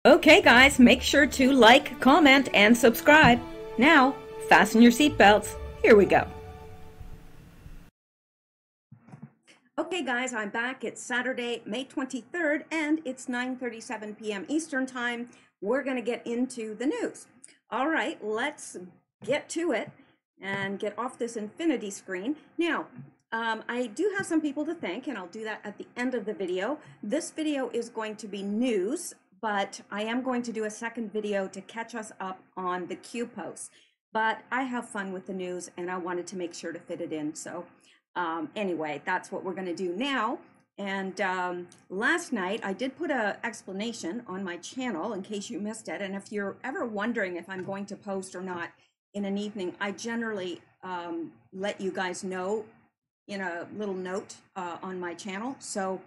Okay guys, make sure to like, comment, and subscribe. Now, fasten your seatbelts. Here we go. Okay guys, I'm back. It's Saturday, May 23rd, and it's 9:37 p.m. Eastern Time. We're going to get into the news. All right, let's get to it and get off this infinity screen. Now, I do have some people to thank, and I'll do that at the end of the video. This video is going to be news, but I am going to do a second video to catch us up on the Q posts. But I have fun with the news, and I wanted to make sure to fit it in. So anyway, that's what we're going to do now. And last night, I did put an explanation on my channel in case you missed it. And if you're ever wondering if I'm going to post or not in an evening, I generally let you guys know in a little note on my channel. So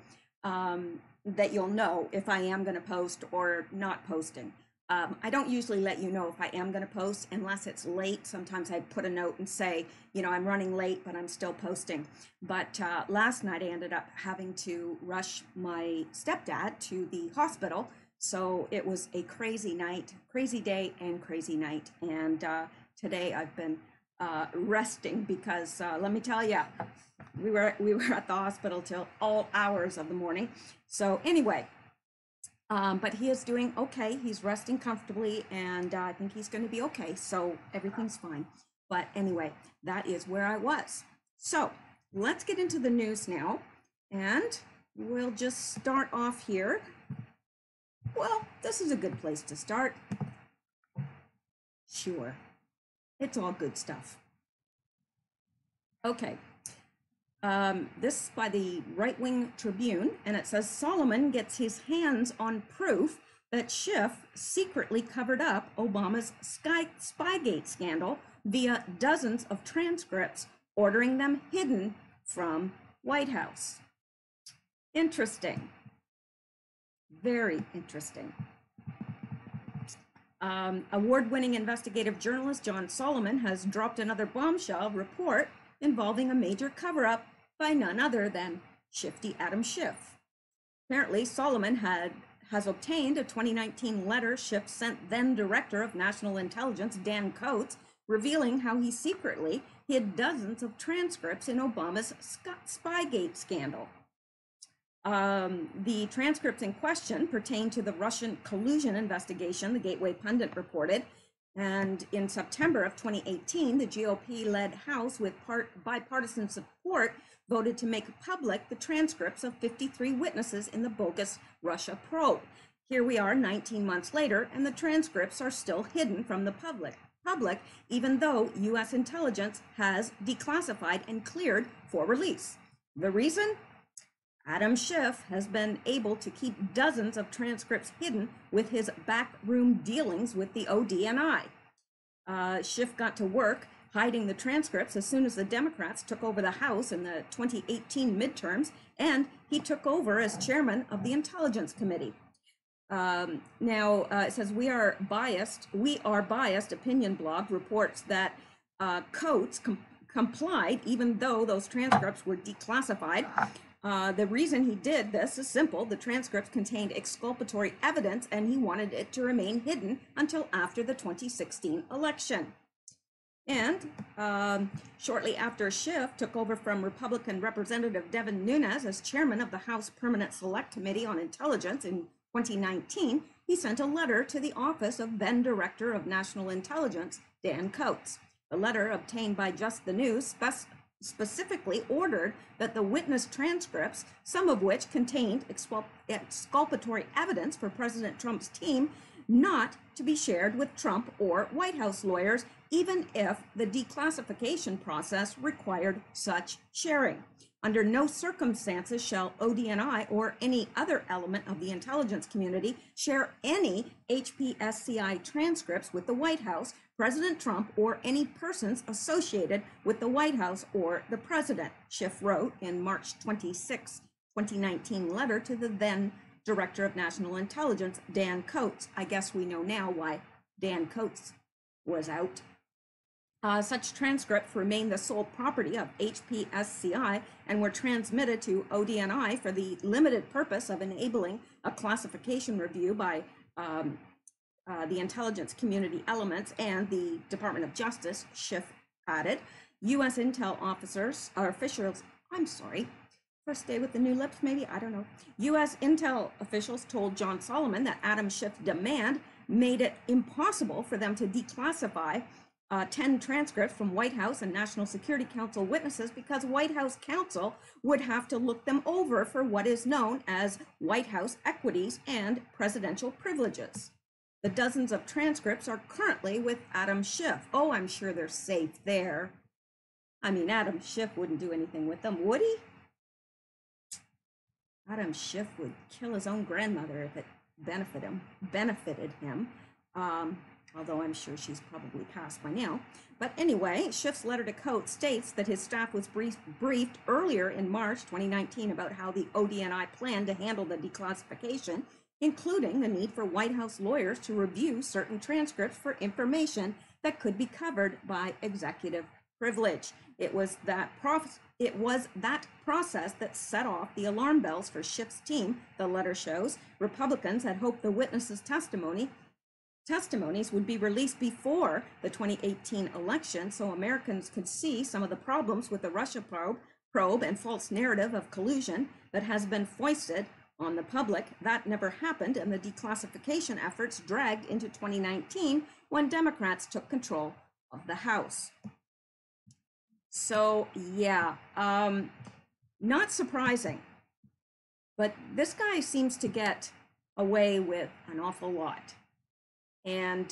that you'll know if I am going to post or not posting. I don't usually let you know if I am going to post unless it's late. Sometimes I put a note and say, you know, I'm running late, but I'm still posting. But last night I ended up having to rush my stepdad to the hospital. So it was a crazy night, crazy day and crazy night. And today I've been resting because let me tell you, we were at the hospital till all hours of the morning. So anyway, but he is doing okay. He's resting comfortably, and I think he's going to be okay. So everything's fine. But anyway, that is where I was. So let's get into the news now, and we'll just start off here. Well, this is a good place to start. Sure, it's all good stuff. Okay. This is by the Right-Wing Tribune, and it says Solomon gets his hands on proof that Schiff secretly covered up Obama's Spygate scandal via dozens of transcripts, ordering them hidden from White House. Interesting. Very interesting. Award-winning investigative journalist John Solomon has dropped another bombshell report involving a major cover-up by none other than Shifty Adam Schiff. Apparently, Solomon has obtained a 2019 letter Schiff sent then Director of National Intelligence Dan Coats, revealing how he secretly hid dozens of transcripts in Obama's Spygate scandal. The transcripts in question pertain to the Russian collusion investigation, the Gateway Pundit reported. And in September of 2018, the GOP-led House, with bipartisan support, voted to make public the transcripts of 53 witnesses in the bogus Russia probe. Here we are 19 months later, and the transcripts are still hidden from the public, even though U.S. intelligence has declassified and cleared for release. The reason? Adam Schiff has been able to keep dozens of transcripts hidden with his backroom dealings with the ODNI. Schiff got to work hiding the transcripts as soon as the Democrats took over the House in the 2018 midterms, and he took over as chairman of the Intelligence Committee. It says, we are biased. Opinion blog reports that Coates complied even though those transcripts were declassified. The reason he did this is simple. The transcripts contained exculpatory evidence, and he wanted it to remain hidden until after the 2016 election. And shortly after Schiff took over from Republican Representative Devin Nunes as chairman of the House Permanent Select Committee on Intelligence in 2019, he sent a letter to the office of then Director of National Intelligence, Dan Coats. The letter, obtained by Just the News, specifically ordered that the witness transcripts, some of which contained exculpatory evidence for President Trump's team, not to be shared with Trump or White House lawyers, even if the declassification process required such sharing. Under no circumstances shall ODNI or any other element of the intelligence community share any HPSCI transcripts with the White House, President Trump, or any persons associated with the White House or the president, Schiff wrote in March 26, 2019 letter to the then Director of National Intelligence, Dan Coats. I guess we know now why Dan Coats was out. Such transcripts remain the sole property of HPSCI and were transmitted to ODNI for the limited purpose of enabling a classification review by the intelligence community elements and the Department of Justice, Schiff added. U.S. intel officers or officials, I'm sorry, first day with the new lips, maybe, I don't know. U.S. intel officials told John Solomon that Adam Schiff's demand made it impossible for them to declassify 10 transcripts from White House and National Security Council witnesses because White House counsel would have to look them over for what is known as White House equities and presidential privileges. The dozens of transcripts are currently with Adam Schiff. Oh, I'm sure they're safe there. I mean, Adam Schiff wouldn't do anything with them, would he? Adam Schiff would kill his own grandmother if it benefited him. Although I'm sure she's probably passed by now. But anyway, Schiff's letter to Coates states that his staff was briefed earlier in March 2019 about how the ODNI planned to handle the declassification, including the need for White House lawyers to review certain transcripts for information that could be covered by executive privilege. It was that process that set off the alarm bells for Schiff's team, the letter shows. Republicans had hoped the witnesses' testimonies would be released before the 2018 election so Americans could see some of the problems with the Russia probe and false narrative of collusion that has been foisted on the public. That never happened, and the declassification efforts dragged into 2019 when Democrats took control of the House. So yeah, not surprising, but this guy seems to get away with an awful lot. And,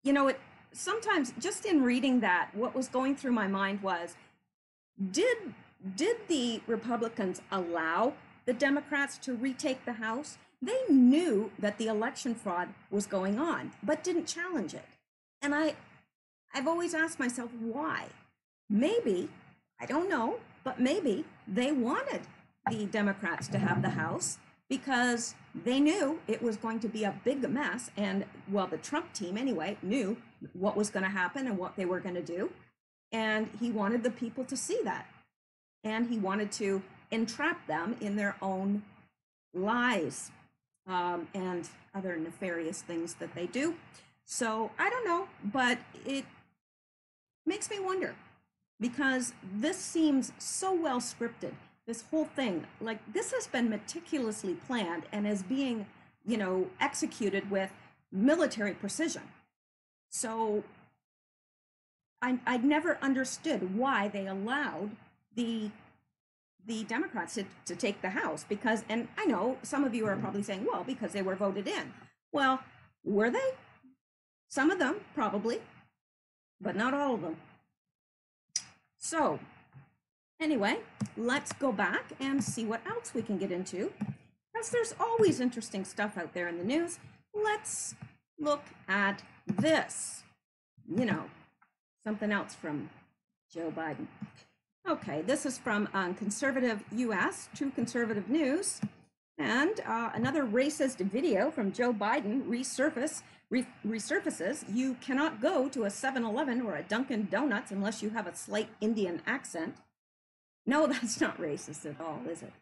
you know, sometimes just in reading that, what was going through my mind was, did the Republicans allow the Democrats to retake the House? They knew that the election fraud was going on, but didn't challenge it. And I've always asked myself, why? Maybe, I don't know, but maybe they wanted the Democrats to have the House because they knew it was going to be a big mess. And, well, the Trump team anyway knew what was going to happen and what they were going to do. And he wanted the people to see that. And he wanted to entrap them in their own lies and other nefarious things that they do. So I don't know, but it makes me wonder, because this seems so well scripted. This whole thing, like, this has been meticulously planned and is being, you know, executed with military precision. So I'd never understood why they allowed the Democrats to take the House, because, and I know some of you are probably saying, well, because they were voted in. Well, were they? Some of them probably, but not all of them. So anyway, let's go back and see what else we can get into, because there's always interesting stuff out there in the news. Let's look at this, you know, something else from Joe Biden. Okay, this is from Conservative US, True Conservative News, and another racist video from Joe Biden resurfaces. You cannot go to a 7-Eleven or a Dunkin' Donuts unless you have a slight Indian accent. No, that's not racist at all, is it?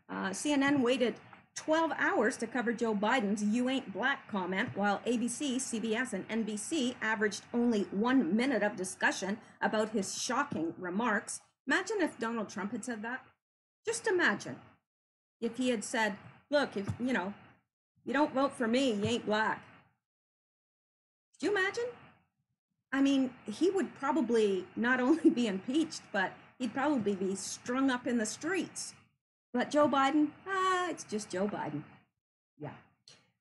CNN waited 12 hours to cover Joe Biden's "you ain't black" comment, while ABC, CBS, and NBC averaged only 1 minute of discussion about his shocking remarks. Imagine if Donald Trump had said that. Just imagine if he had said, look, if you know, you don't vote for me, you ain't black. Could you imagine? I mean, he would probably not only be impeached, but he'd probably be strung up in the streets. But Joe Biden, it's just Joe Biden. Yeah.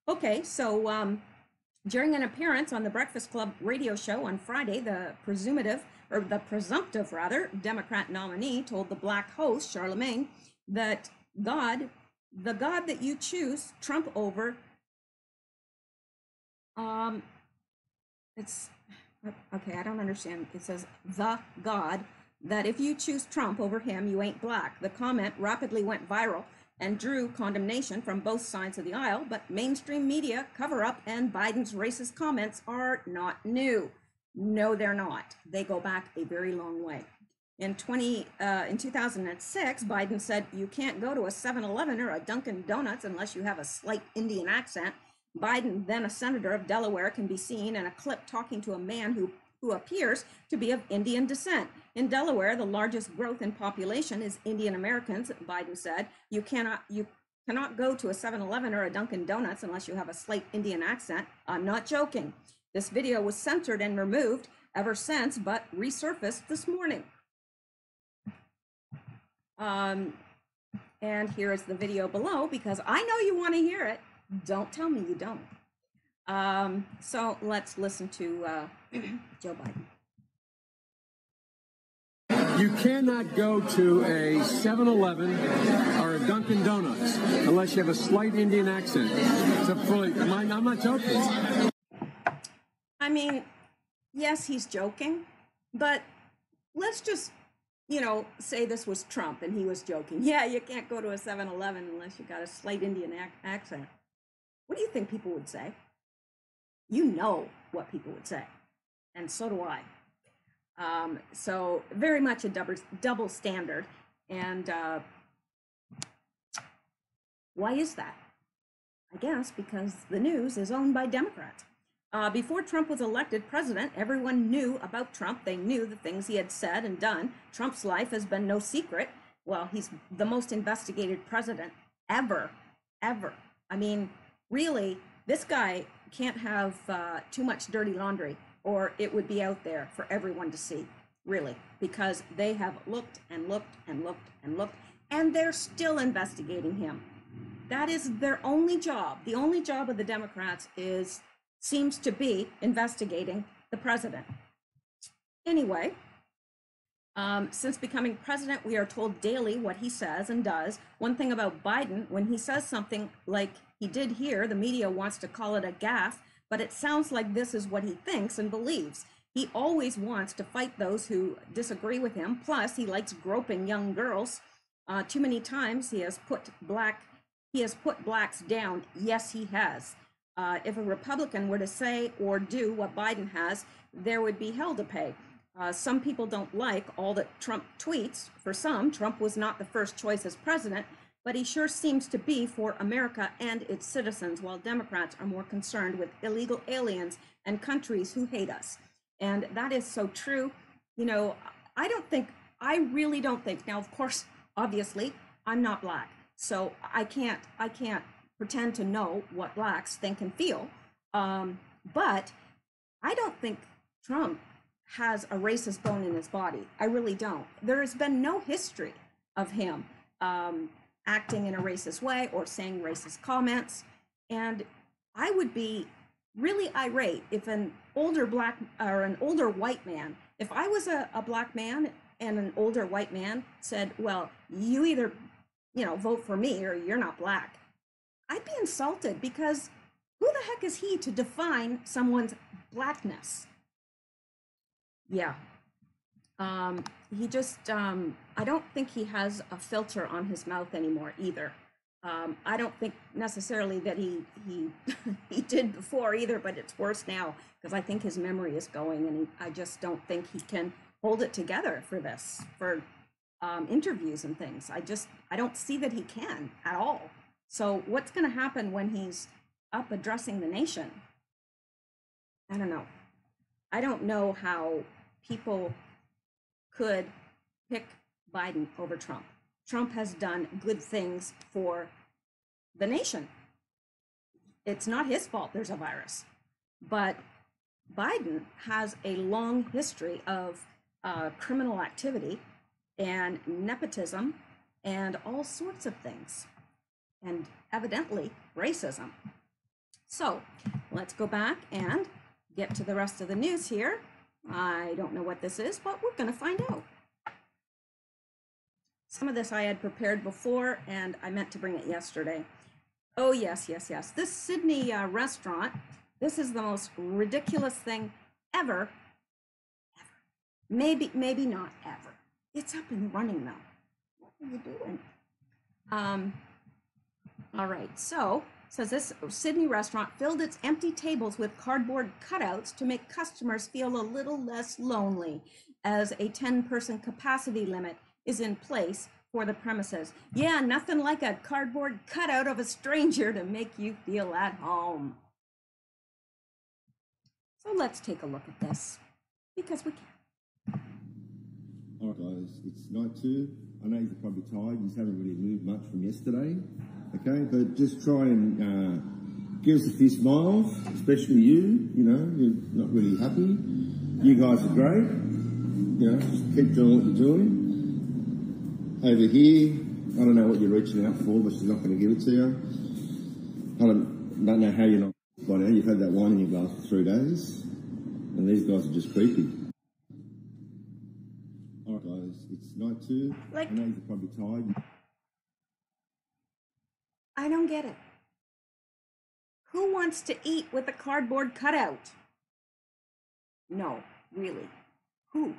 Okay, so during an appearance on the Breakfast Club radio show on Friday, the presumptive Democrat nominee told the black host, Charlemagne, that the God that you choose Trump over, it's, okay, I don't understand. It says the God, that if you choose Trump over him, you ain't black. The comment rapidly went viral, and drew condemnation from both sides of the aisle, but mainstream media cover-up and Biden's racist comments are not new. No, they're not. They go back a very long way. In 2006, Biden said, "You can't go to a 7-Eleven or a Dunkin' Donuts unless you have a slight Indian accent." Biden, then a senator of Delaware, can be seen in a clip talking to a man who appears to be of Indian descent. In Delaware, the largest growth in population is Indian Americans, Biden said. You cannot go to a 7-Eleven or a Dunkin' Donuts unless you have a slight Indian accent. I'm not joking. This video was censored and removed ever since, but resurfaced this morning. And here is the video below, because I know you want to hear it. Don't tell me you don't. So let's listen to Joe Biden. You cannot go to a 7-Eleven or a Dunkin' Donuts unless you have a slight Indian accent. I'm not joking. I mean, yes, he's joking, but let's just, say this was Trump and he was joking. Yeah, you can't go to a 7-Eleven unless you got a slight Indian accent. What do you think people would say? You know what people would say, and so do I. So very much a double standard. And why is that? I guess because the news is owned by Democrats. Before Trump was elected president, everyone knew about Trump. They knew the things he had said and done. Trump's life has been no secret. Well, he's the most investigated president ever. I mean, really, this guy can't have too much dirty laundry, or it would be out there for everyone to see, really, because they have looked and looked and looked and looked, and they're still investigating him. That is their only job. The only job of the Democrats seems to be investigating the president. Anyway, since becoming president, we are told daily what he says and does. One thing about Biden, when he says something like he did here, the media wants to call it a gaffe, but it sounds like this is what he thinks and believes. He always wants to fight those who disagree with him. Plus, he likes groping young girls. Too many times he has put blacks down. Yes, he has. If a Republican were to say or do what Biden has, there would be hell to pay. Some people don't like all that Trump tweets. For some, Trump was not the first choice as president, but he sure seems to be for America and its citizens, while Democrats are more concerned with illegal aliens and countries who hate us. And that is so true. I really don't think, now, of course, obviously, I'm not black, so I can't pretend to know what blacks think and feel. But I don't think Trump has a racist bone in his body. I really don't. There has been no history of him acting in a racist way or saying racist comments. And I would be really irate if an older black or an older white man, if I was a black man and an older white man said, well, you either, vote for me or you're not black. I'd be insulted, because who the heck is he to define someone's blackness? Yeah. He just, I don't think he has a filter on his mouth anymore either. I don't think necessarily that he he did before either, but it's worse now because I think his memory is going, and I just don't think he can hold it together for this, for interviews and things. I don't see that he can at all. So what's going to happen when he's up addressing the nation? I don't know. I don't know how people could pick Biden over Trump. Trump has done good things for the nation. It's not his fault there's a virus, but Biden has a long history of criminal activity and nepotism and all sorts of things, and evidently racism. So let's go back and get to the rest of the news here. I don't know what this is, but we're going to find out. Some of this I had prepared before, and I meant to bring it yesterday. Oh, yes. This Sydney restaurant, this is the most ridiculous thing ever. Maybe not ever. It's up and running, though. What are you doing? All right, so says this Sydney restaurant filled its empty tables with cardboard cutouts to make customers feel a little less lonely as a 10-person capacity limit is in place for the premises. Yeah, nothing like a cardboard cutout of a stranger to make you feel at home. So let's take a look at this, because we can. All right, guys, it's night 2. I know you're probably tired. You haven't really moved much from yesterday, okay? But just try and give us a few smiles, especially you. You know, you're not really happy. You guys are great. You know, just keep doing what you're doing. Over here, I don't know what you're reaching out for, but she's not going to give it to you. I don't know how you're not by now. You've had that wine in your glass for 3 days, and these guys are just creepy. All right, guys, it's night 2. Like, I know you're probably tired. I don't get it. Who wants to eat with a cardboard cutout? No, really. Who?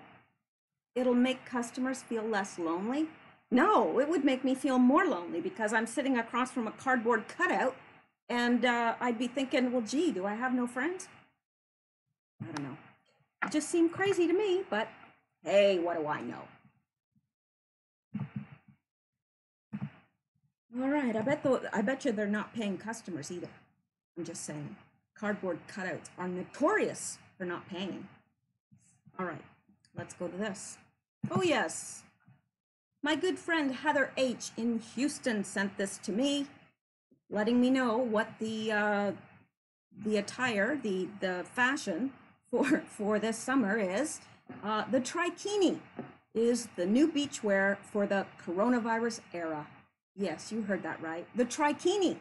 It'll make customers feel less lonely? No, it would make me feel more lonely because I'm sitting across from a cardboard cutout and I'd be thinking, well, gee, do I have no friends? I don't know. It just seemed crazy to me, but hey, what do I know? All right, I bet you they're not paying customers either. I'm just saying, cardboard cutouts are notorious for not paying. All right, let's go to this. Oh yes, my good friend Heather H. in Houston sent this to me, letting me know what the attire, the fashion for this summer is. The trikini is the new beachwear for the coronavirus era. Yes, you heard that right. The trikini.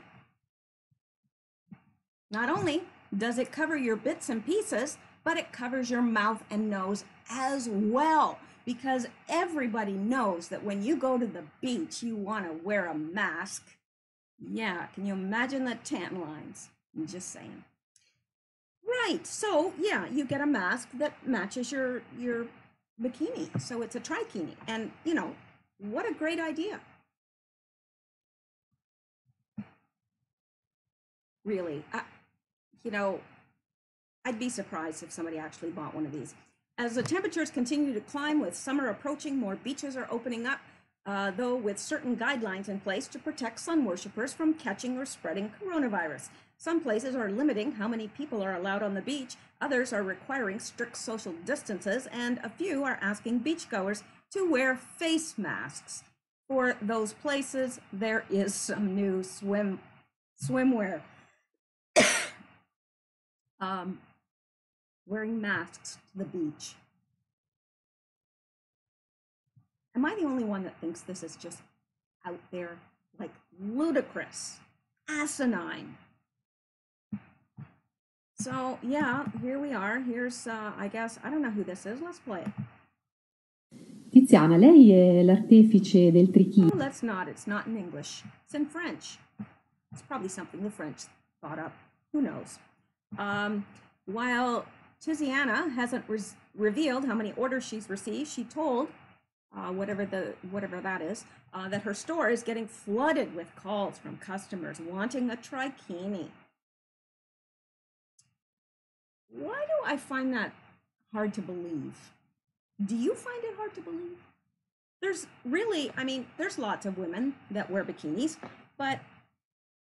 Not only does it cover your bits and pieces, but it covers your mouth and nose as well, because everybody knows that when you go to the beach, you want to wear a mask. Yeah, can you imagine the tan lines? I'm just saying. Right, so yeah, you get a mask that matches your bikini. So it's a trikini, and you know, what a great idea. Really, you know, I'd be surprised if somebody actually bought one of these. As the temperatures continue to climb with summer approaching, more beaches are opening up, though with certain guidelines in place to protect sun worshippers from catching or spreading coronavirus. Some places are limiting how many people are allowed on the beach, others are requiring strict social distances, and a few are asking beachgoers to wear face masks. For those places, there is some new swimwear. Wearing masks to the beach. Am I the only one that thinks this is just out there, like ludicrous, asinine? So yeah, here we are. Here's, I guess, I don't know who this is. Let's play it. Tiziana, lei è l'artefice del trichino. Oh, that's not. It's not in English. It's in French. It's probably something the French thought up. Who knows? While Tiziana hasn't revealed how many orders she's received, she told whatever that is, that her store is getting flooded with calls from customers wanting a trikini. Why do I find that hard to believe? Do you find it hard to believe? There's really, I mean, there's lots of women that wear bikinis, but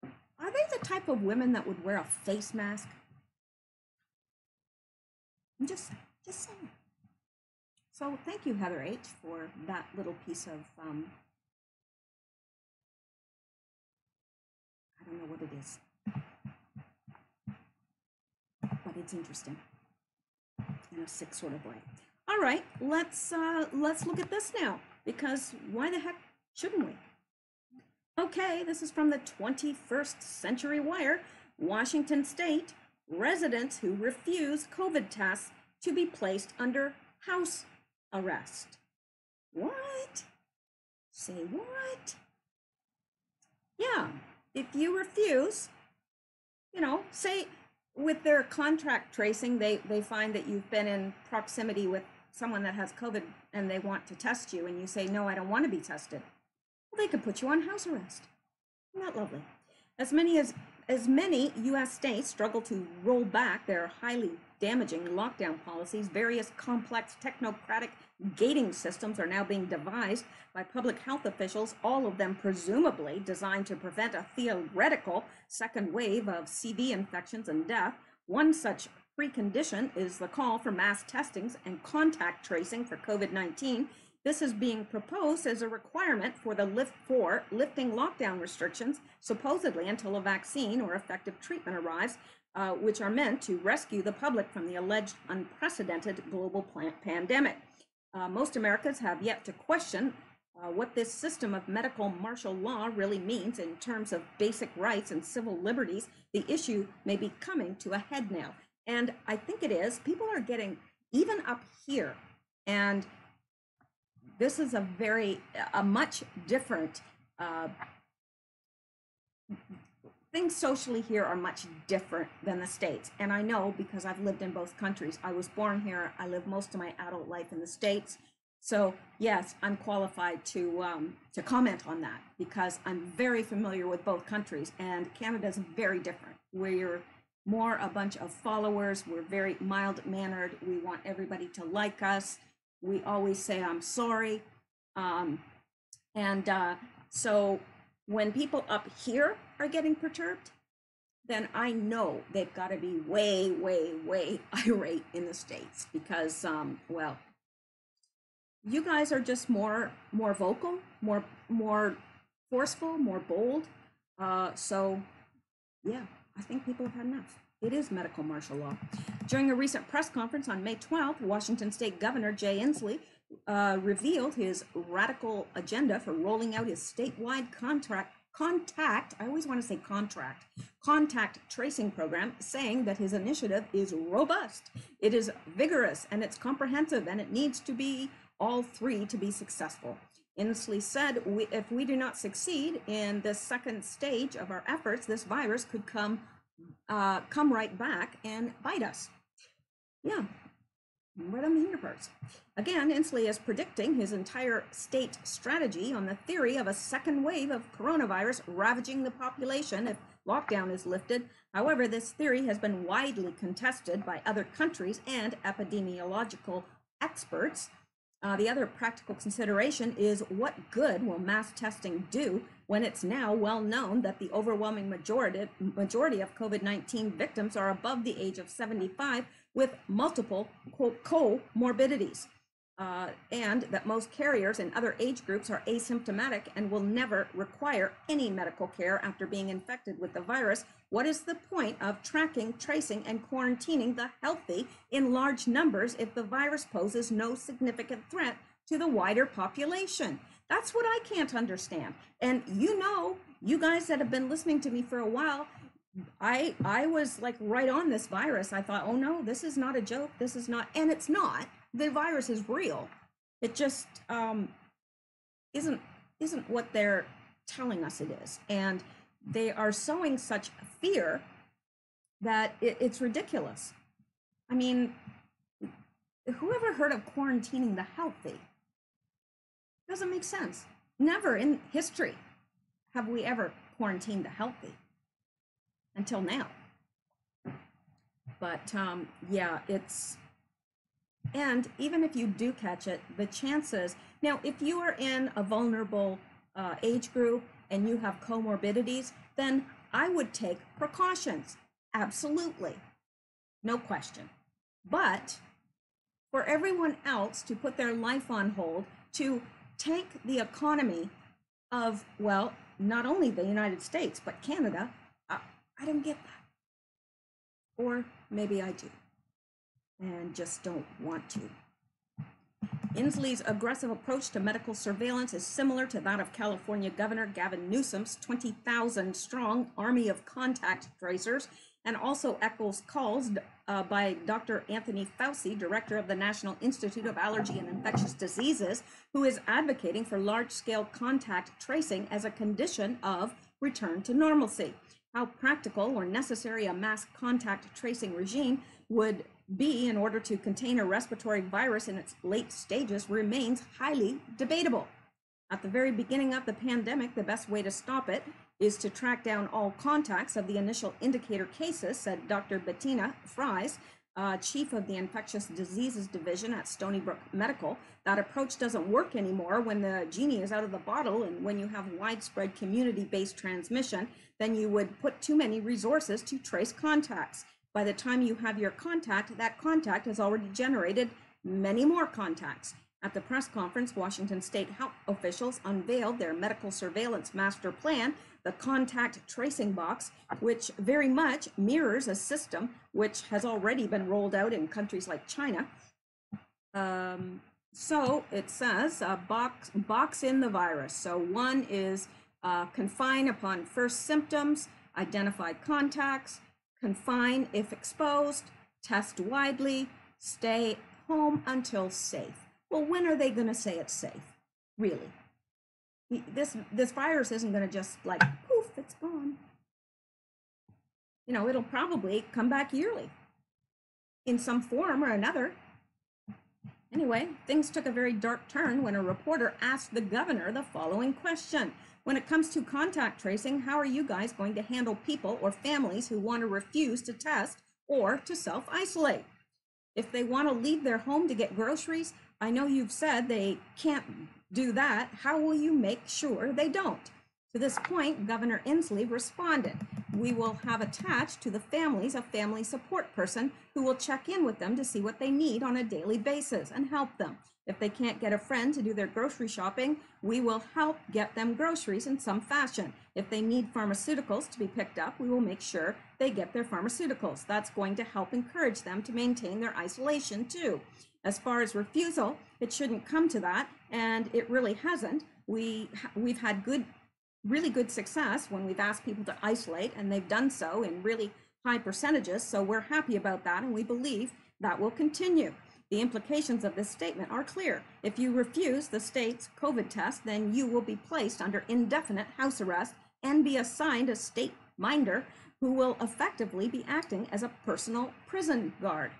are they the type of women that would wear a face mask? I'm just saying. So thank you, Heather H., for that little piece of, I don't know what it is, but it's interesting in a sick sort of way. All right, let's look at this now, because why the heck shouldn't we? Okay, this is from the 21st Century Wire. Washington State, residents who refuse COVID tests to be placed under house arrest. What? Say what? Yeah, if you refuse, you know, say with their contract tracing, they find that you've been in proximity with someone that has COVID and they want to test you, and you say, no, I don't want to be tested. Well, they could put you on house arrest. Isn't that lovely? As many U.S. states struggle to roll back their highly damaging lockdown policies, various complex technocratic gating systems are now being devised by public health officials, all of them presumably designed to prevent a theoretical second wave of CV infections and death. One such precondition is the call for mass testings and contact tracing for COVID-19. This is being proposed as a requirement for lifting lockdown restrictions, supposedly until a vaccine or effective treatment arrives, which are meant to rescue the public from the alleged unprecedented global pandemic. Most Americans have yet to question what this system of medical martial law really means in terms of basic rights and civil liberties. The issue may be coming to a head now. And I think it is. People are getting, even up here, and this is a much different, things socially here are much different than the States. And I know because I've lived in both countries. I was born here. I lived most of my adult life in the States. So yes, I'm qualified to comment on that because I'm very familiar with both countries, and Canada's very different. We're more a bunch of followers. We're very mild-mannered. We want everybody to like us. We always say, I'm sorry. So when people up here are getting perturbed, then I know they've got to be way, way, way irate in the States because, well, you guys are just more vocal, more forceful, more bold. So yeah, I think people have had enough. It is medical martial law. During a recent press conference on May 12th, Washington State Governor Jay Inslee revealed his radical agenda for rolling out his statewide contact tracing program, saying that his initiative is robust, it is vigorous, and it's comprehensive, and it needs to be all three to be successful. Inslee said, if we do not succeed in this second stage of our efforts, this virus could come right back and bite us. Yeah, where the meaner parts. Again, Inslee is predicting his entire state strategy on the theory of a second wave of coronavirus ravaging the population if lockdown is lifted. However, this theory has been widely contested by other countries and epidemiological experts. The other practical consideration is what good will mass testing do when it's now well known that the overwhelming majority of COVID-19 victims are above the age of 75 with multiple, quote, comorbidities, and that most carriers in other age groups are asymptomatic and will never require any medical care after being infected with the virus. What is the point of tracking, tracing, and quarantining the healthy in large numbers if the virus poses no significant threat to the wider population? That's what I can't understand. And you guys that have been listening to me for a while, I was like right on this virus. I thought, oh no, this is not a joke. This is not, and it's not. The virus is real. It just isn't what they're telling us it is. And they are sowing such fear that it's ridiculous. I mean, who ever heard of quarantining the healthy? Doesn't make sense. Never in history have we ever quarantined the healthy until now. But yeah, and even if you do catch it, the chances, now if you are in a vulnerable age group and you have comorbidities, then I would take precautions. Absolutely. No question. But for everyone else to put their life on hold, to tank the economy of, well, not only the United States, but Canada, I don't get that. Or maybe I do, and just don't want to. Inslee's aggressive approach to medical surveillance is similar to that of California Governor Gavin Newsom's 20,000 strong army of contact tracers, and also echoes calls by Dr. Anthony Fauci, director of the National Institute of Allergy and Infectious Diseases, who is advocating for large-scale contact tracing as a condition of return to normalcy. How practical or necessary a mass contact tracing regime would be in order to contain a respiratory virus in its late stages remains highly debatable. At the very beginning of the pandemic, the best way to stop it is to track down all contacts of the initial indicator cases, said Dr. Bettina Fries, chief of the Infectious Diseases Division at Stony Brook Medical. That approach doesn't work anymore when the genie is out of the bottle, and when you have widespread community-based transmission, then you would put too many resources to trace contacts. By the time you have your contact, that contact has already generated many more contacts. At the press conference, Washington state health officials unveiled their medical surveillance master plan, the contact tracing box, which very much mirrors a system which has already been rolled out in countries like China. So it says box in the virus. So one is confine upon first symptoms, identify contacts, confine if exposed, test widely, stay home until safe. Well, when are they going to say it's safe? Really? This virus isn't going to just like, poof, it's gone. You know, it'll probably come back yearly in some form or another. Anyway, things took a very dark turn when a reporter asked the governor the following question. When it comes to contact tracing, how are you guys going to handle people or families who want to refuse to test or to self-isolate? If they want to leave their home to get groceries, I know you've said they can't do that. How will you make sure they don't? To this point, Governor Inslee responded, we will have attached to the families a family support person who will check in with them to see what they need on a daily basis and help them. If they can't get a friend to do their grocery shopping, we will help get them groceries in some fashion. If they need pharmaceuticals to be picked up, we will make sure they get their pharmaceuticals. That's going to help encourage them to maintain their isolation too. As far as refusal, it shouldn't come to that, and it really hasn't. We've had really good success when we've asked people to isolate, and they've done so in really high percentages, so we're happy about that, and we believe that will continue. The implications of this statement are clear. If you refuse the state's COVID test, then you will be placed under indefinite house arrest and be assigned a state minder who will effectively be acting as a personal prison guard.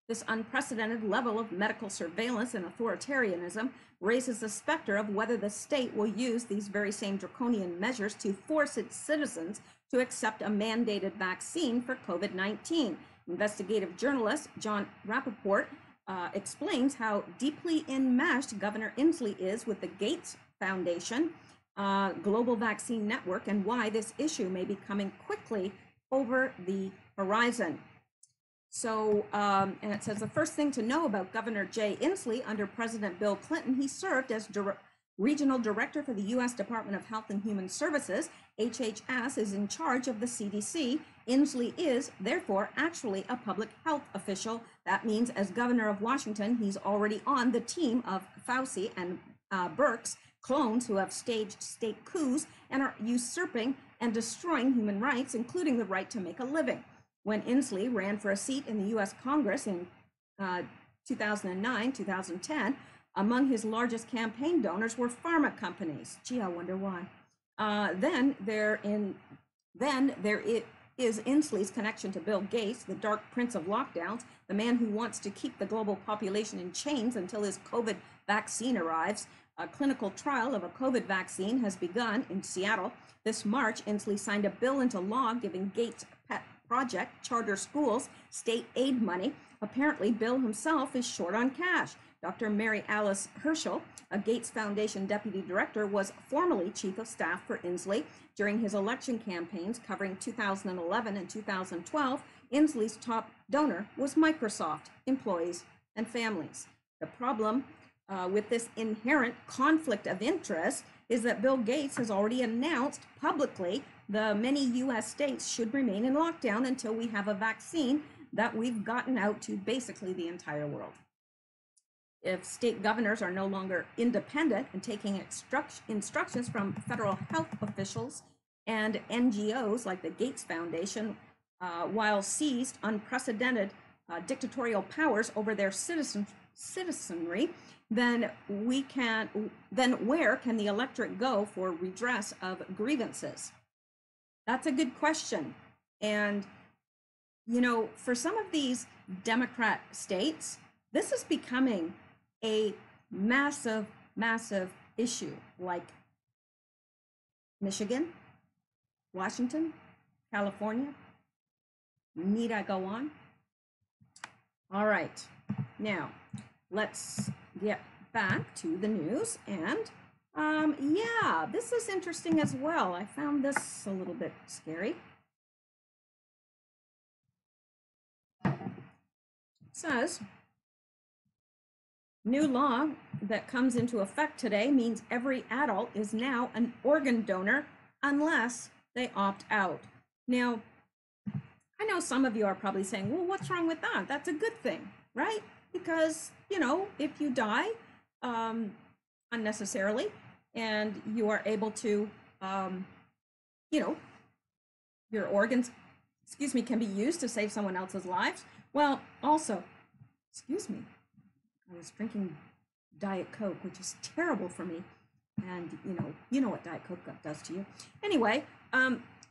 This unprecedented level of medical surveillance and authoritarianism raises the specter of whether the state will use these very same draconian measures to force its citizens to accept a mandated vaccine for COVID-19. Investigative journalist John Rappaport explains how deeply enmeshed Governor Inslee is with the Gates Foundation Global Vaccine Network and why this issue may be coming quickly over the horizon. So, and it says the first thing to know about Governor Jay Inslee under President Bill Clinton, he served as regional director for the U.S. Department of Health and Human Services. HHS is in charge of the CDC. Inslee is, therefore, actually a public health official. That means as governor of Washington, he's already on the team of Fauci and Birx, clones who have staged state coups and are usurping and destroying human rights, including the right to make a living. When Inslee ran for a seat in the U.S. Congress in 2009, 2010, among his largest campaign donors were pharma companies. Gee, I wonder why. Then there is Inslee's connection to Bill Gates, the dark prince of lockdowns, the man who wants to keep the global population in chains until his COVID vaccine arrives. A clinical trial of a COVID vaccine has begun in Seattle. This March, Inslee signed a bill into law giving Gates' pet project, charter schools, state aid money. Apparently, Bill himself is short on cash. Dr. Mary Alice Herschel, a Gates Foundation deputy director, was formerly chief of staff for Inslee. During his election campaigns covering 2011 and 2012, Inslee's top donor was Microsoft, employees and families. The problem with this inherent conflict of interest is that Bill Gates has already announced publicly the many U.S. states should remain in lockdown until we have a vaccine that we've gotten out to basically the entire world. If state governors are no longer independent and taking instructions from federal health officials and NGOs like the Gates Foundation, while seized unprecedented dictatorial powers over their citizenry, then where can the electorate go for redress of grievances? That's a good question. And, you know, for some of these Democrat states, this is becoming a massive, massive issue. Like, Michigan, Washington, California. Need I go on? All right, now let's get back to the news. And yeah, this is interesting as well. I found this a little bit scary. It says, new law that comes into effect today means every adult is now an organ donor unless they opt out. Now, I know some of you are probably saying, well, what's wrong with that? That's a good thing, right? Because, you know, if you die unnecessarily and you are able to, you know, your organs, excuse me, can be used to save someone else's lives. Well, also, excuse me, I was drinking Diet Coke, which is terrible for me. And, you know what Diet Coke does to you. Anyway,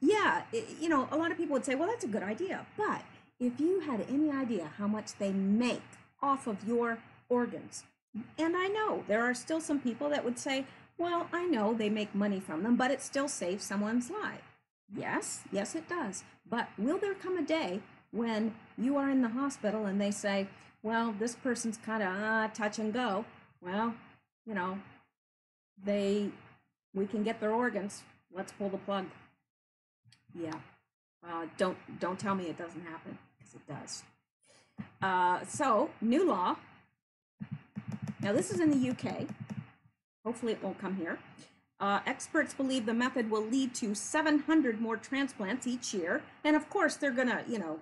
yeah, you know, a lot of people would say, well, that's a good idea. But if you had any idea how much they make off of your organs, and I know there are still some people that would say, well, I know they make money from them, but it still saves someone's life. Yes, yes, it does. But will there come a day when you are in the hospital and they say, well, this person's kind of touch and go? Well, you know, we can get their organs. Let's pull the plug. Yeah, don't tell me it doesn't happen, because it does. So, new law. Now, this is in the UK. Hopefully it won't come here. Experts believe the method will lead to 700 more transplants each year. And of course, they're going to, you know,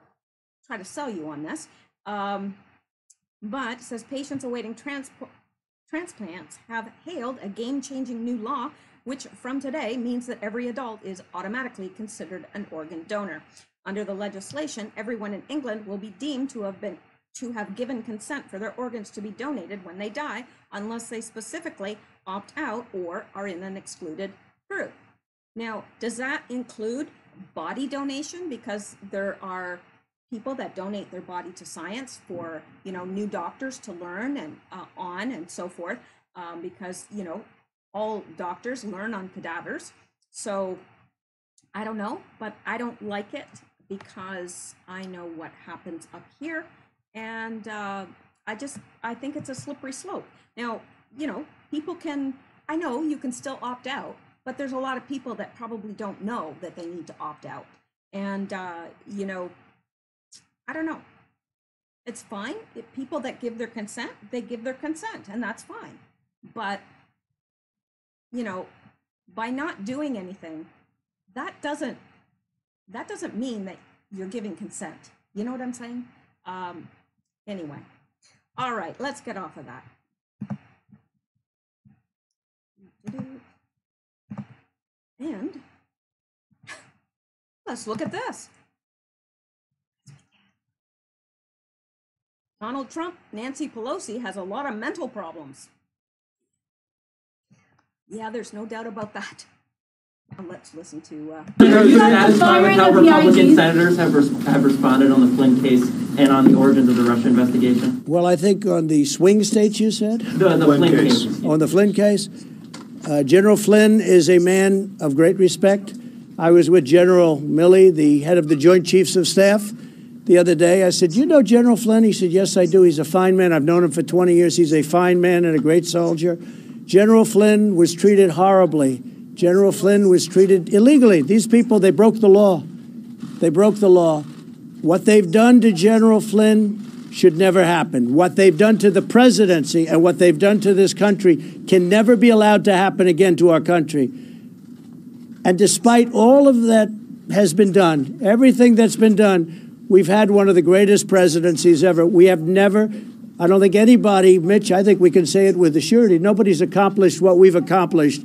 try to sell you on this. But it says patients awaiting transplants have hailed a game-changing new law, which from today means that every adult is automatically considered an organ donor. Under the legislation, everyone in England will be deemed to have given consent for their organs to be donated when they die, unless they specifically opt out or are in an excluded group. Now, does that include body donation? Because there are people that donate their body to science for, you know, new doctors to learn and on and so forth, because, you know, all doctors learn on cadavers. So I don't know, but I don't like it because I know what happens up here. And I think it's a slippery slope. Now, you know, people can, I know you can still opt out, but there's a lot of people that probably don't know that they need to opt out. And, you know, I don't know. It's fine. If people that give their consent, they give their consent, and that's fine. But, you know, by not doing anything, that doesn't mean that you're giving consent. You know what I'm saying? Anyway, all right, let's get off of that. And let's look at this. Donald Trump, Nancy Pelosi has a lot of mental problems. Yeah, there's no doubt about that. Let's listen to... Are you satisfied with how Republican senators have responded on the Flynn case and on the origins of the Russia investigation? Well, I think on the swing states, you said? The Flynn case. On the Flynn case? General Flynn is a man of great respect. I was with General Milley, the head of the Joint Chiefs of Staff, the other day. I said, you know General Flynn? He said, yes, I do. He's a fine man. I've known him for 20 years. He's a fine man and a great soldier. General Flynn was treated horribly. General Flynn was treated illegally. These people, they broke the law. They broke the law. What they've done to General Flynn should never happen. What they've done to the presidency and what they've done to this country can never be allowed to happen again to our country. And despite all of that has been done, everything that's been done, we've had one of the greatest presidencies ever. We have never, I don't think anybody, Mitch, I think we can say it with assurity, nobody's accomplished what we've accomplished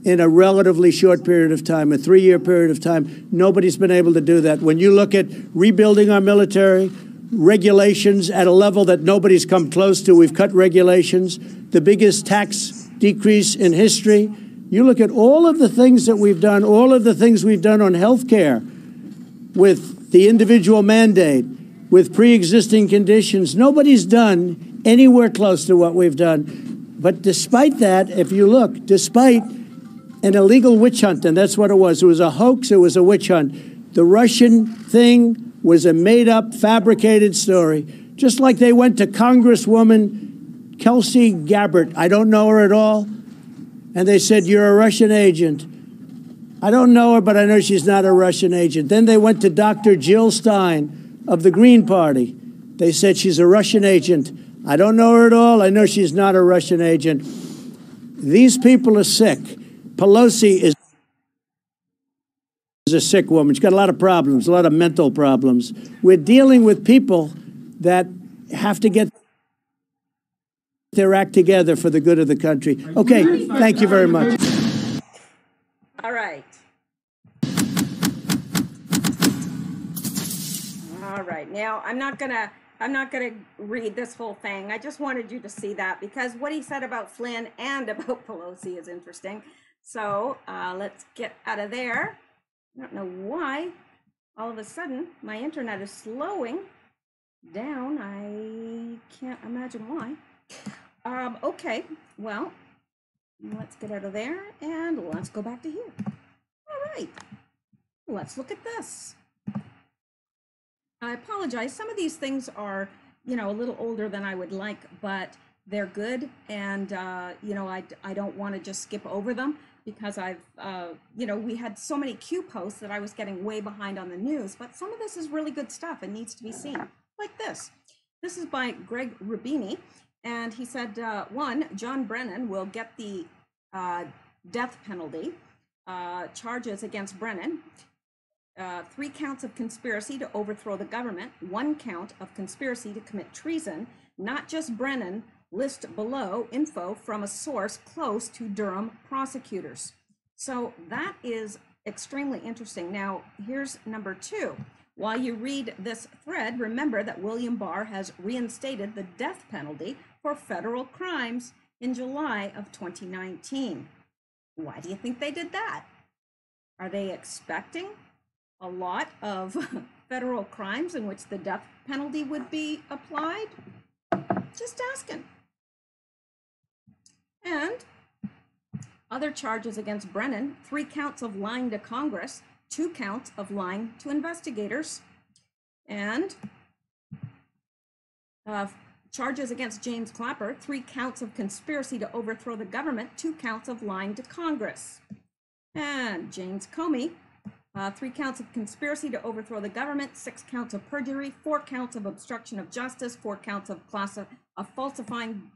in a relatively short period of time, a 3-year period of time. Nobody's been able to do that. When you look at rebuilding our military, regulations at a level that nobody's come close to, we've cut regulations, the biggest tax decrease in history. You look at all of the things that we've done, all of the things we've done on health care, with the individual mandate, with pre-existing conditions. Nobody's done anywhere close to what we've done. But despite that, if you look, despite an illegal witch hunt, and that's what it was. It was a hoax. It was a witch hunt. The Russian thing was a made-up, fabricated story, just like they went to Congresswoman Kelsey Gabbard. I don't know her at all. And they said, you're a Russian agent. I don't know her, but I know she's not a Russian agent. Then they went to Dr. Jill Stein of the Green Party. They said she's a Russian agent. I don't know her at all. I know she's not a Russian agent. These people are sick. Pelosi is a sick woman. She's got a lot of problems, a lot of mental problems. We're dealing with people that have to get their act together for the good of the country. Okay, thank you very much. All right. All right. Now, I'm not gonna read this whole thing. I just wanted you to see that because what he said about Flynn and about Pelosi is interesting. So let's get out of there. I don't know why all of a sudden my internet is slowing down. I can't imagine why. Okay, well, let's get out of there and let's go back to here. All right, let's look at this. I apologize. Some of these things are, you know, a little older than I would like, but they're good. And, you know, I don't want to just skip over them because I've, you know, we had so many Q posts that I was getting way behind on the news, but some of this is really good stuff and needs to be seen, like this. This is by Greg Rubini, and he said, one, John Brennan will get the death penalty, charges against Brennan, 3 counts of conspiracy to overthrow the government, 1 count of conspiracy to commit treason, not just Brennan, list below info from a source close to Durham prosecutors. So that is extremely interesting. Now, here's number 2. While you read this thread, remember that William Barr has reinstated the death penalty for federal crimes in July of 2019. Why do you think they did that? Are they expecting a lot of federal crimes in which the death penalty would be applied? Just asking. And other charges against Brennan, 3 counts of lying to Congress, 2 counts of lying to investigators, and charges against James Clapper, 3 counts of conspiracy to overthrow the government, 2 counts of lying to Congress. And James Comey, 3 counts of conspiracy to overthrow the government, 6 counts of perjury, 4 counts of obstruction of justice, 4 counts of falsifying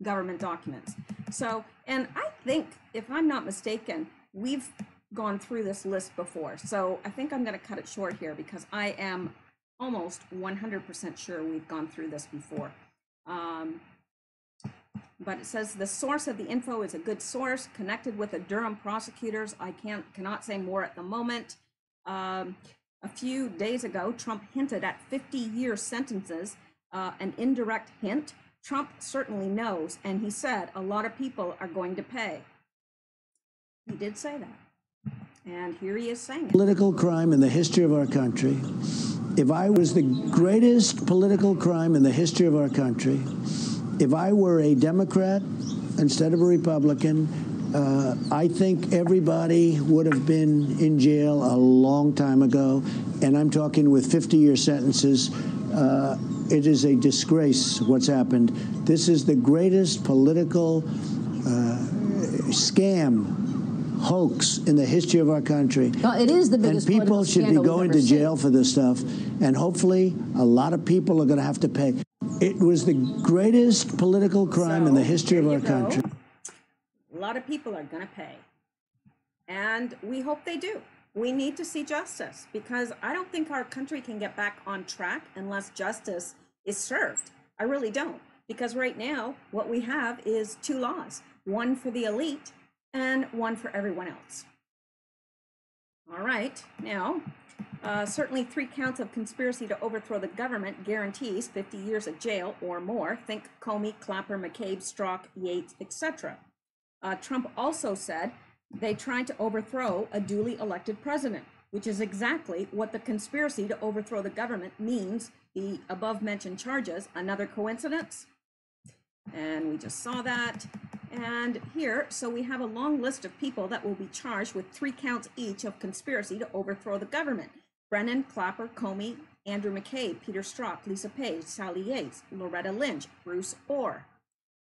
government documents. So, and I think, if I'm not mistaken, we've gone through this list before. So I think I'm going to cut it short here because I am almost 100% sure we've gone through this before. But it says the source of the info is a good source connected with the Durham prosecutors. I cannot say more at the moment. A few days ago, Trump hinted at 50-year sentences, an indirect hint. Trump certainly knows, and he said a lot of people are going to pay. He did say that, and here he is saying it. Political crime in the history of our country. If I was the greatest political crime in the history of our country, if I were a Democrat instead of a Republican, I think everybody would have been in jail a long time ago, and I'm talking with 50-year sentences. It is a disgrace what's happened. This is the greatest political scam, hoax in the history of our country. Well, it is the biggest. And people should be going to jail for this stuff, and hopefully a lot of people are going to have to pay. It was the greatest political crime in the history of our country. A lot of people are going to pay, and we hope they do. We need to see justice because I don't think our country can get back on track unless justice is served. I really don't, because right now what we have is 2 laws, one for the elite and one for everyone else. All right, now, certainly 3 counts of conspiracy to overthrow the government guarantees 50 years of jail or more. Think Comey, Clapper, McCabe, Strzok, Yates, etc. Trump also said they tried to overthrow a duly elected president, which is exactly what the conspiracy to overthrow the government means, the above mentioned charges. Another coincidence? And we just saw that. And here, so we have a long list of people that will be charged with 3 counts each of conspiracy to overthrow the government. Brennan, Clapper, Comey, Andrew McCabe, Peter Strzok, Lisa Page, Sally Yates, Loretta Lynch, Bruce Orr.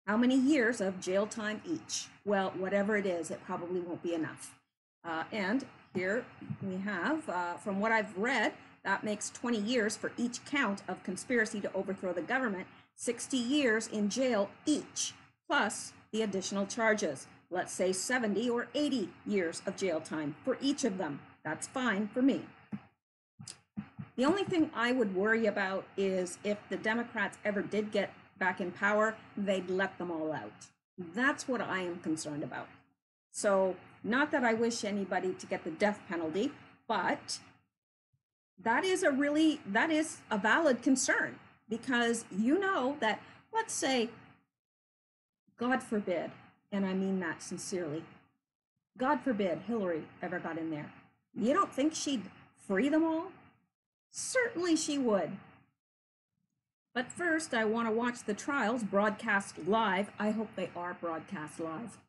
How many years of jail time each? Well, whatever it is, it probably won't be enough. And here we have, from what I've read, that makes 20 years for each count of conspiracy to overthrow the government, 60 years in jail each, plus the additional charges. Let's say 70 or 80 years of jail time for each of them. That's fine for me. The only thing I would worry about is if the Democrats ever did get back in power, they'd let them all out. That's what I am concerned about. So, not that I wish anybody to get the death penalty, but that is a valid concern, because you know that, let's say, God forbid, and I mean that sincerely, God forbid Hillary ever got in there. You don't think she'd free them all? Certainly she would. But first, I want to watch the trials broadcast live. I hope they are broadcast live.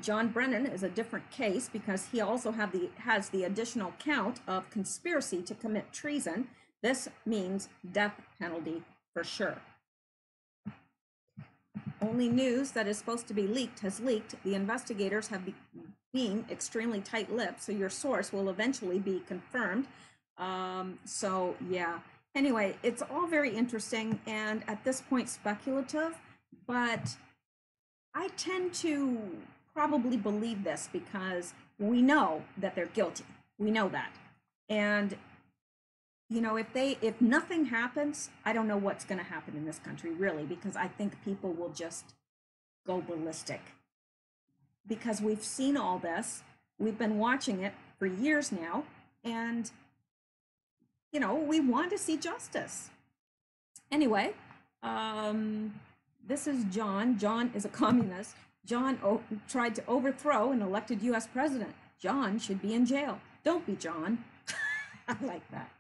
John Brennan is a different case because he also has the additional count of conspiracy to commit treason. This means death penalty for sure. Only news that is supposed to be leaked has leaked. The investigators have been extremely tight-lipped, so your source will eventually be confirmed. So yeah. Anyway, it's all very interesting and at this point speculative, but I tend to probably believe this because we know that they're guilty. We know that. And you know, if nothing happens, I don't know what's going to happen in this country, really, because I think people will just go ballistic. Because we've seen all this, we've been watching it for years now, and you know, we want to see justice. Anyway, this is John. John is a communist. John tried to overthrow an elected US president. John should be in jail. Don't be John. I like that.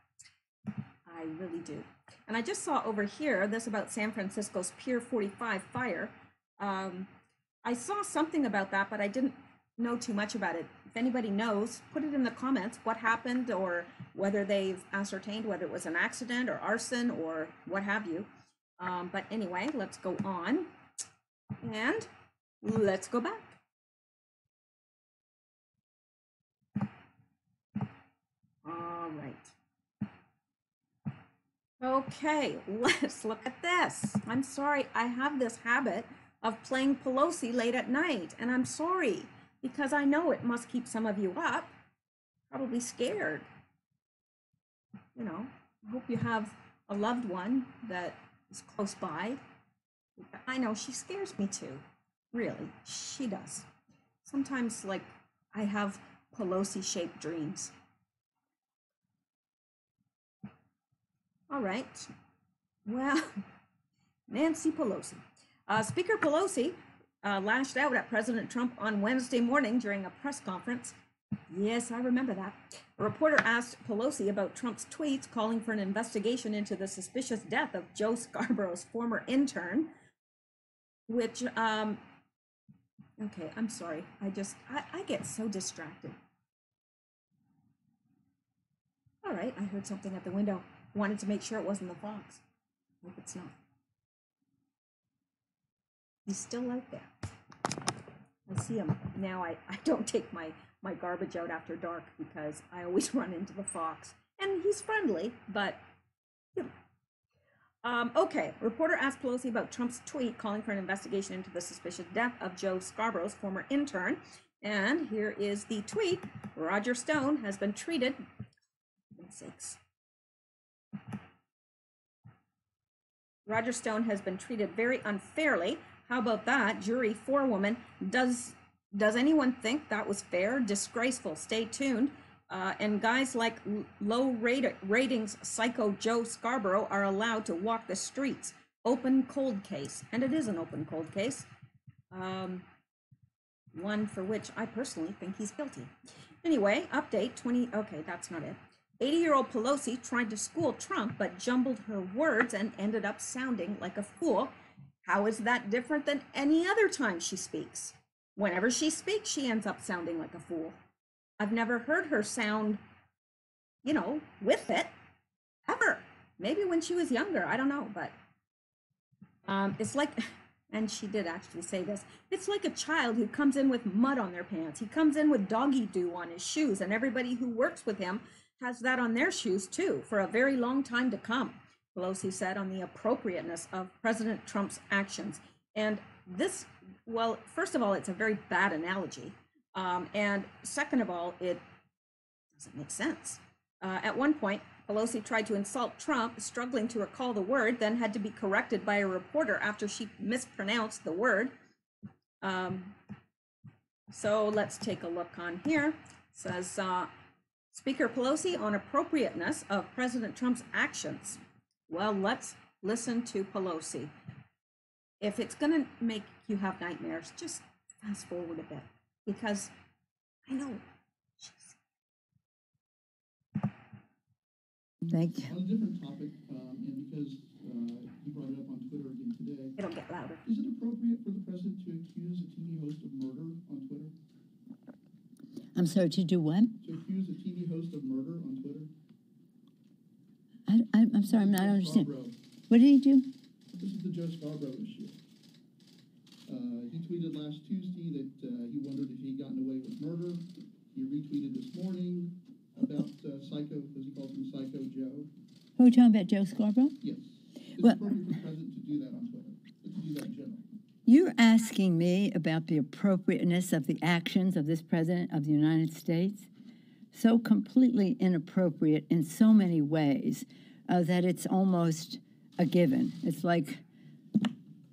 I really do. And I just saw over here this about San Francisco's Pier 45 fire. I saw something about that, but I didn't know too much about it. If anybody knows, put it in the comments what happened or whether they've ascertained whether it was an accident or arson or what have you. But anyway, let's go on and let's go back. All right. Okay, let's look at this. I'm sorry, I have this habit of playing Pelosi late at night, and I'm sorry because I know it must keep some of you up, probably scared. You know, I hope you have a loved one that is close by. I know she scares me too, really, she does. Sometimes, like, I have Pelosi-shaped dreams. All right, well, Nancy Pelosi. Speaker Pelosi lashed out at President Trump on Wednesday morning during a press conference. Yes, I remember that. A reporter asked Pelosi about Trump's tweets calling for an investigation into the suspicious death of Joe Scarborough's former intern, which, okay, I'm sorry. I get so distracted. All right, I heard something at the window. Wanted to make sure it wasn't the fox. Hope it's not. He's still out there. I see him. Now I don't take my garbage out after dark because I always run into the fox. And he's friendly, but you know. Okay, reporter asked Pelosi about Trump's tweet calling for an investigation into the suspicious death of Joe Scarborough's former intern. And here is the tweet. Roger Stone has been treated, for God's sakes. Roger Stone has been treated very unfairly. How about that? Jury forewoman. Does anyone think that was fair? Disgraceful. Stay tuned. And guys like low ratings psycho Joe Scarborough are allowed to walk the streets. Open cold case. And it is an open cold case. One for which I personally think he's guilty. Anyway, update 20. Okay, that's not it. 80-year-old Pelosi tried to school Trump, but jumbled her words and ended up sounding like a fool. How is that different than any other time she speaks? Whenever she speaks, she ends up sounding like a fool. I've never heard her sound, you know, with it, ever. Maybe when she was younger, I don't know, but it's like, and she did actually say this, it's like a child who comes in with mud on their pants. He comes in with DOGGIE-DOO on his shoes, and everybody who works with him has that on their shoes too, for a very long time to come, Pelosi said on the appropriateness of President Trump's actions. And this, well, first of all, it's a very bad analogy. And second of all, it doesn't make sense. At one point, Pelosi tried to insult Trump, struggling to recall the word, then had to be corrected by a reporter after she mispronounced the word. So let's take a look on here. It says, Speaker Pelosi on appropriateness of President Trump's actions. Well, let's listen to Pelosi. If it's going to make you have nightmares, just fast forward a bit, because I know. Thank you. On a different topic, and because you brought it up on Twitter again today. It'll get louder. Is it appropriate for the president to accuse a TV host of murder on Twitter? I'm sorry, to do what? To accuse a TV host of murder on Twitter? I'm sorry, I'm not understanding. Scarborough. What did he do? This is the Joe Scarborough issue. He tweeted last Tuesday that he wondered if he'd gotten away with murder. He retweeted this morning about Psycho, as he calls him, Psycho Joe. Who are we talking about, Joe Scarborough? Yes. It's Well, appropriate for the president to do that on Twitter, to do that in general. you're asking me about the appropriateness of the actions of this president of the United States? So completely inappropriate in so many ways that it's almost a given. It's like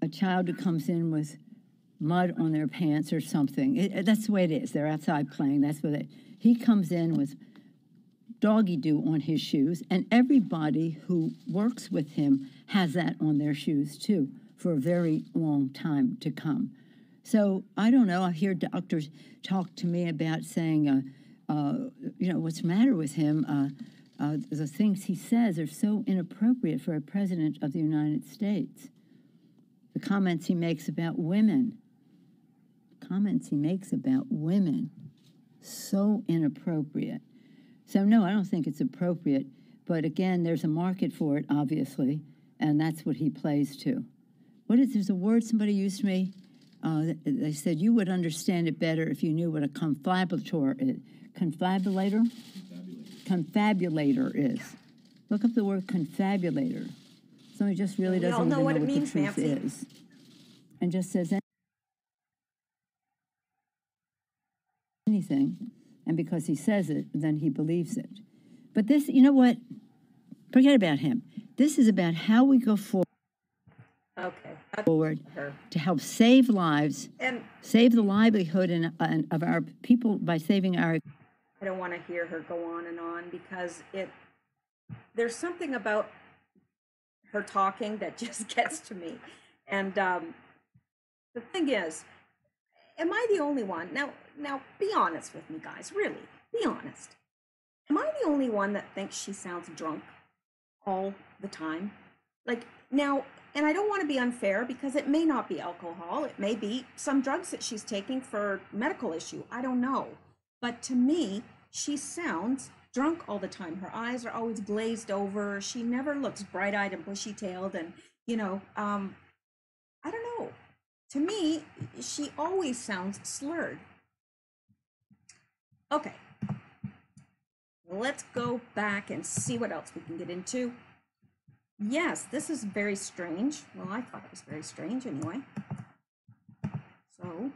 a child who comes in with mud on their pants or something. That's the way it is. They're outside playing. That's what he comes in with DOGGIE-DOO on his shoes, and everybody who works with him has that on their shoes too for a very long time to come. So I don't know. I hear doctors talk to me about saying, you know, what's the matter with him? The things he says are so inappropriate for a president of the United States. The comments he makes about women. So inappropriate. So no, I don't think it's appropriate. But again, there's a market for it, obviously, and that's what he plays to. There's a word somebody used to me. They said you would understand it better if you knew what a confabulator is. Confabulator is. Look up the word confabulator. Somebody just really doesn't even know what the truth is, and just says anything, and because he says it, then he believes it. But this, you know what? Forget about him. This is about how we go forward. Forward to help save lives and save the livelihood of our people by saving our. I don't want to hear her go on and on because there's something about her talking that just gets to me. And the thing is, am I the only one? Now, be honest with me, guys. Really, be honest. Am I the only one that thinks she sounds drunk all the time? Like, now, and I don't want to be unfair because it may not be alcohol. It may be some drugs that she's taking for medical issue. I don't know. But to me, she sounds drunk all the time. Her eyes are always glazed over. She never looks bright-eyed and bushy-tailed. And, you know, I don't know. To me, she always sounds slurred. Okay. Let's go back and see what else we can get into. Yes, this is very strange. Well, I thought it was very strange anyway. So,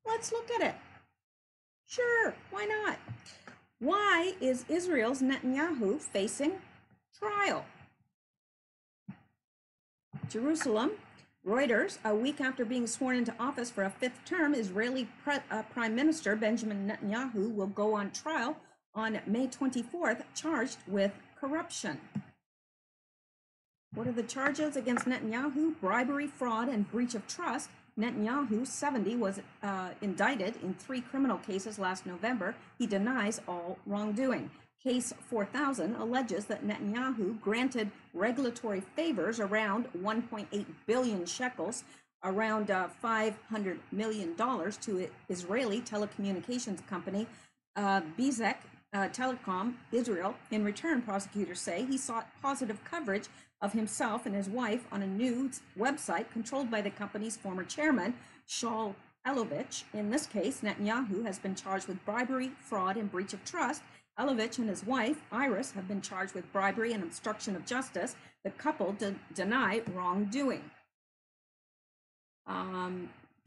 let's look at it. Sure, why not? Why is Israel's Netanyahu facing trial? Jerusalem, Reuters, a week after being sworn into office for a fifth term, Israeli Prime Minister Benjamin Netanyahu will go on trial on May 24th, charged with corruption. What are the charges against Netanyahu? Bribery, fraud, and breach of trust. Netanyahu, 70, was indicted in 3 criminal cases last November. He denies all wrongdoing. Case 4000 alleges that Netanyahu granted regulatory favors around 1.8 billion shekels, around $500 million, to Israeli telecommunications company Bezek Telecom Israel. In return, prosecutors say he sought positive coverage of himself and his wife on a news website controlled by the company's former chairman, Shaul Elovitch. In this case, Netanyahu has been charged with bribery, fraud, and breach of trust. Elovitch and his wife, Iris, have been charged with bribery and obstruction of justice. The couple deny wrongdoing.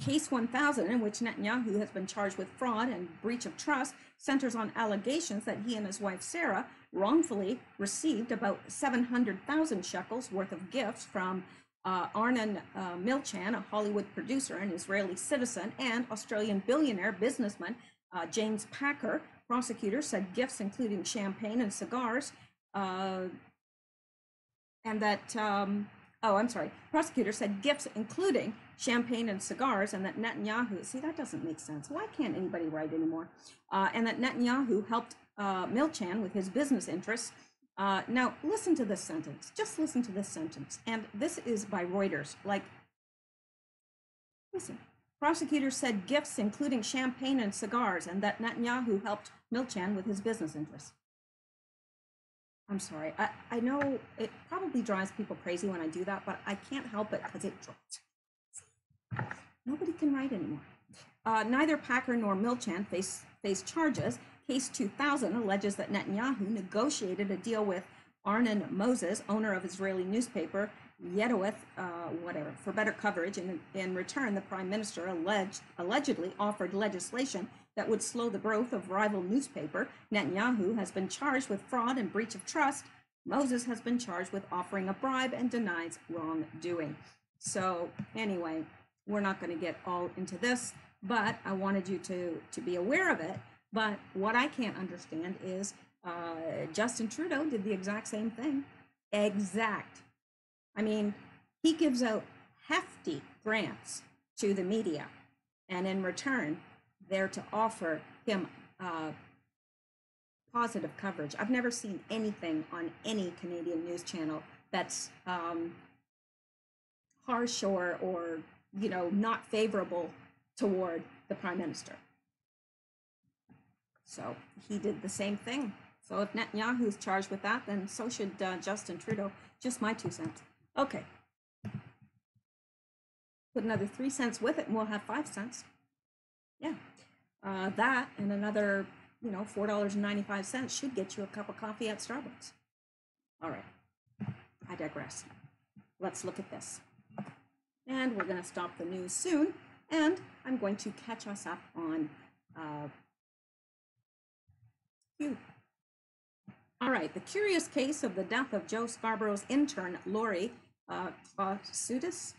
Case 1000, in which Netanyahu has been charged with fraud and breach of trust, centers on allegations that he and his wife, Sarah, wrongfully received about 700,000 shekels worth of gifts from Arnon Milchan, a Hollywood producer and Israeli citizen, and Australian billionaire businessman James Packer. Prosecutors said gifts including champagne and cigars, and that, prosecutors said gifts including champagne and cigars, and that Netanyahu, see, that doesn't make sense. Why can't anybody write anymore? And that Netanyahu helped Milchan with his business interests. Now, listen to this sentence. Just listen to this sentence. And this is by Reuters. Like, listen. Prosecutors said gifts including champagne and cigars, and that Netanyahu helped Milchan with his business interests. I'm sorry. I know it probably drives people crazy when I do that, but I can't help it because it drives. Nobody can write anymore. Neither Packer nor Milchan face charges. Case 2000 alleges that Netanyahu negotiated a deal with Arnon Moses, owner of Israeli newspaper Yedoeth, for better coverage. In return, the prime minister allegedly offered legislation that would slow the growth of rival newspaper. Netanyahu has been charged with fraud and breach of trust. Moses has been charged with offering a bribe and denies wrongdoing. So anyway, we're not going to get all into this, but I wanted you to be aware of it. But what I can't understand is Justin Trudeau did the exact same thing. I mean, he gives out hefty grants to the media, and in return, they're to offer him positive coverage. I've never seen anything on any Canadian news channel that's harsh or not favorable toward the prime minister. So he did the same thing. So if Netanyahu's charged with that, then so should Justin Trudeau. Just my 2 cents. Okay. Put another 3 cents with it and we'll have 5 cents. Yeah. That and another, $4.95 should get you a cup of coffee at Starbucks. All right. I digress. Let's look at this. And we're going to stop the news soon. And I'm going to catch us up on Q. All right, the curious case of the death of Joe Scarborough's intern, Lori Klausudis,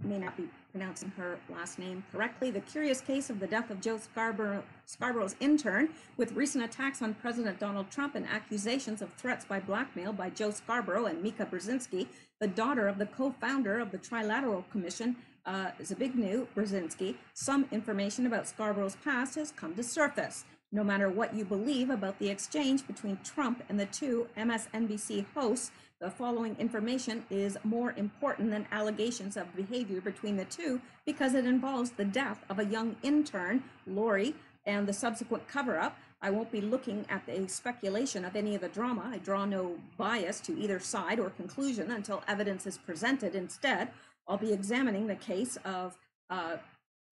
may not be pronouncing her last name correctly. The curious case of the death of Joe Scarborough's intern, with recent attacks on President Donald Trump and accusations of threats by blackmail by Joe Scarborough and Mika Brzezinski, the daughter of the co-founder of the Trilateral Commission, Zbigniew Brzezinski. Some information about Scarborough's past has come to surface. No matter what you believe about the exchange between Trump and the two MSNBC hosts, the following information is more important than allegations of behavior between the two because it involves the death of a young intern, Lori, and the subsequent cover-up. I won't be looking at the speculation of any of the drama. I draw no bias to either side or conclusion until evidence is presented. Instead, I'll be examining the case of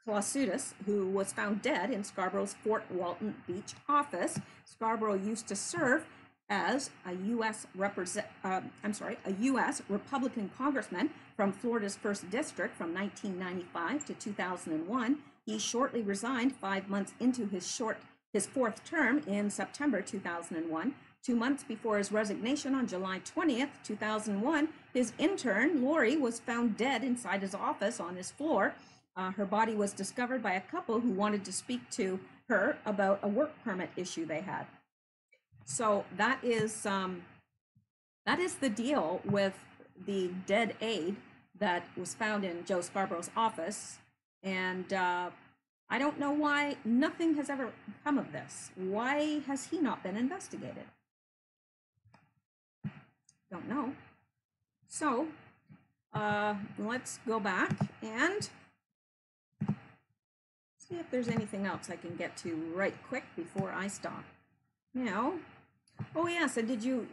Klausudis, who was found dead in Scarborough's Fort Walton Beach office. Scarborough used to serve as a U.S. Republican congressman from Florida's 1st District from 1995 to 2001. He shortly resigned 5 months into his fourth term in September 2001. 2 months before his resignation on July 20th, 2001, his intern, Lori, was found dead inside his office on his floor. Her body was discovered by a couple who wanted to speak to her about a work permit issue they had. So that is the deal with the dead aide that was found in Joe Scarborough's office. And I don't know why nothing has ever come of this. Why has he not been investigated? Don't know. So let's go back and see if there's anything else I can get to right quick before I stop. Now, oh yes, and did you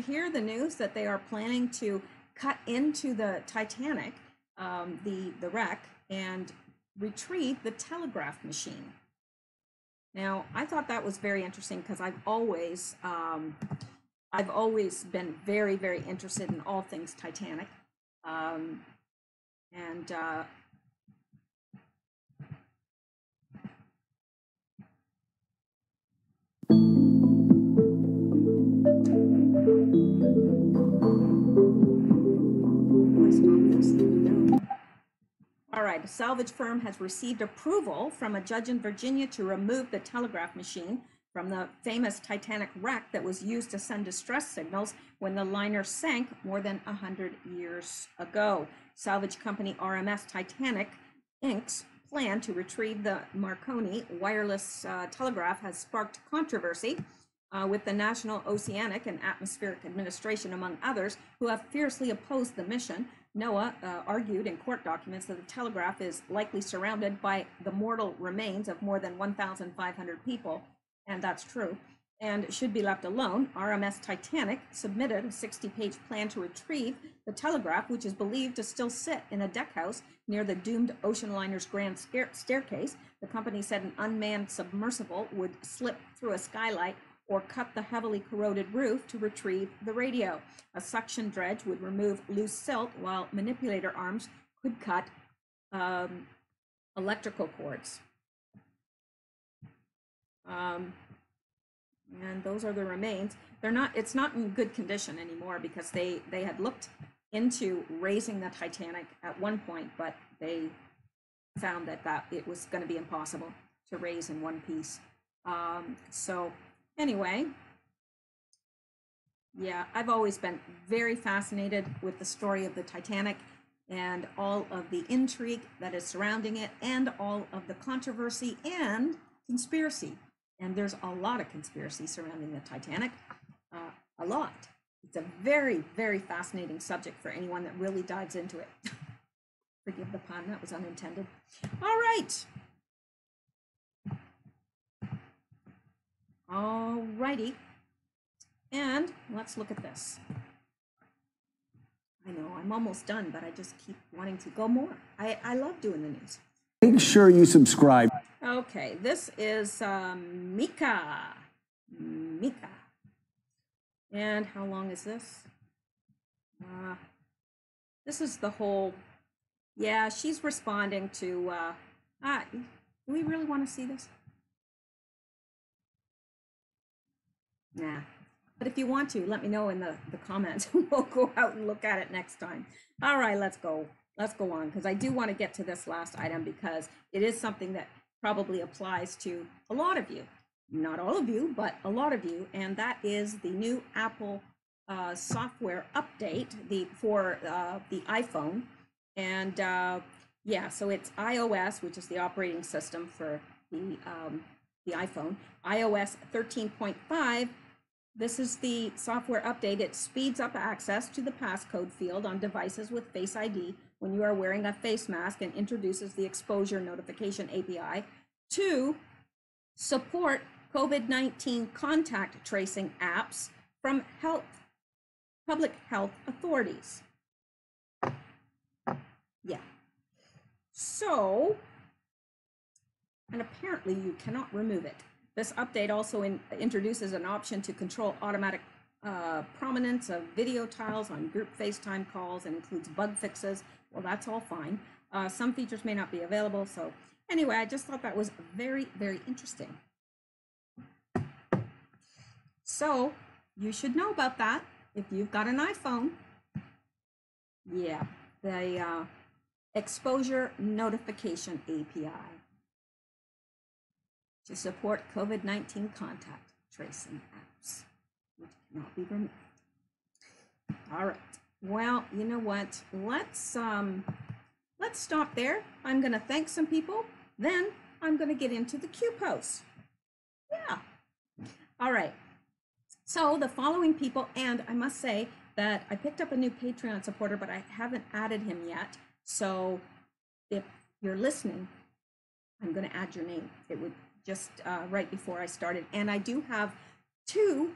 hear the news that they are planning to cut into the Titanic, the wreck, and retrieve the telegraph machine? Now, I thought that was very interesting because I've always been very, very interested in all things Titanic, All right, a salvage firm has received approval from a judge in Virginia to remove the telegraph machine from the famous Titanic wreck that was used to send distress signals when the liner sank more than 100 years ago. Salvage company RMS Titanic Inc.'s plan to retrieve the Marconi wireless telegraph has sparked controversy with the National Oceanic and Atmospheric Administration, among others, who have fiercely opposed the mission. NOAA argued in court documents that the telegraph is likely surrounded by the mortal remains of more than 1,500 people, and that's true, and should be left alone. RMS Titanic submitted a 60-page plan to retrieve the telegraph, which is believed to still sit in a deck house near the doomed ocean liner's grand staircase. The company said an unmanned submersible would slip through a skylight or cut the heavily corroded roof to retrieve the radio. A suction dredge would remove loose silt, while manipulator arms could cut electrical cords. And those are the remains. It's not in good condition anymore because they had looked into raising the Titanic at one point, but they found that it was going to be impossible to raise in one piece. So anyway, yeah, I've always been very fascinated with the story of the Titanic and all of the intrigue that is surrounding it and all of the controversy and conspiracy. And there's a lot of conspiracy surrounding the Titanic, a lot. It's a very, very fascinating subject for anyone that really dives into it. Forgive the pun, that was unintended. All right. All righty. And let's look at this. I know, I'm almost done, but I just keep wanting to go more. I love doing the news. Make sure you subscribe. Okay, this is Mika. And how long is this? This is the whole, yeah, she's responding to, do we really want to see this? Nah, but if you want to, let me know in the comments. We'll go out and look at it next time. All right, let's go on, because I do want to get to this last item because it is something that probably applies to a lot of you. Not all of you, but a lot of you, and that is the new Apple software update for the iPhone. And yeah, so it's iOS, which is the operating system for the iPhone, iOS 13.5. This is the software update. It speeds up access to the passcode field on devices with Face ID when you are wearing a face mask and introduces the exposure notification API to support COVID-19 contact tracing apps from public health authorities. Yeah. So, and apparently you cannot remove it. This update also introduces an option to control automatic prominence of video tiles on group FaceTime calls and includes bug fixes. Well, that's all fine. Some features may not be available. So anyway, I just thought that was very, very interesting. So you should know about that if you've got an iPhone. Yeah, the exposure notification API to support COVID-19 contact tracing apps, which cannot be removed. All right. Well, you know what? Let's stop there. I'm going to thank some people. Then I'm going to get into the Q posts. Yeah. All right. So the following people, and I must say that I picked up a new Patreon supporter, but I haven't added him yet. So if you're listening, I'm going to add your name. It would just right before I started. And I do have 2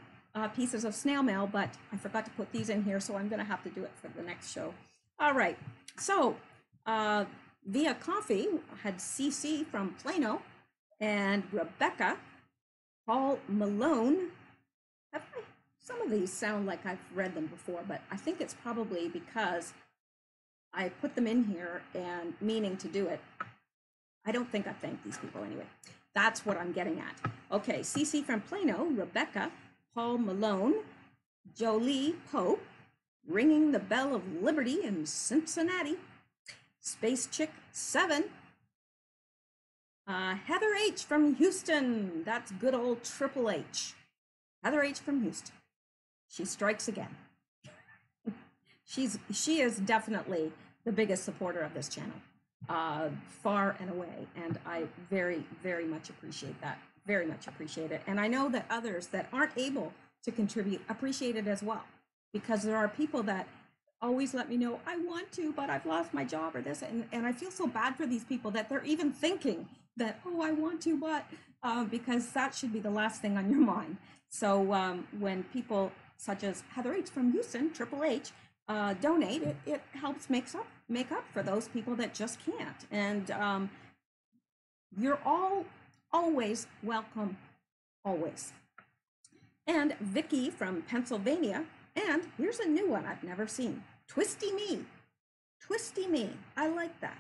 pieces of snail mail, but I forgot to put these in here, so I'm going to have to do it for the next show. All right. So via coffee, I had CC from Plano and Rebecca, Paul Malone. Some of these sound like I've read them before, but I think it's probably because I put them in here and meaning to do it. I don't think I thanked these people anyway. That's what I'm getting at. Okay, CC from Plano, Rebecca, Paul Malone, Jolie Pope, Ringing the Bell of Liberty in Cincinnati, Space Chick 7, Heather H from Houston. That's good old Triple H. Heather H from Houston. She strikes again. She is definitely the biggest supporter of this channel, far and away. And I very, very much appreciate that. Very much appreciate it. And I know that others that aren't able to contribute appreciate it as well, because there are people that always let me know, I want to, but I've lost my job or this. And I feel so bad for these people that they're even thinking that, oh, I want to, but because that should be the last thing on your mind. So when people such as Heather H from Houston, Triple H, donate, it helps make up for those people that just can't. And you're all always welcome, always. And Vicky from Pennsylvania, and here's a new one I've never seen, Twisty Me. Twisty Me, I like that.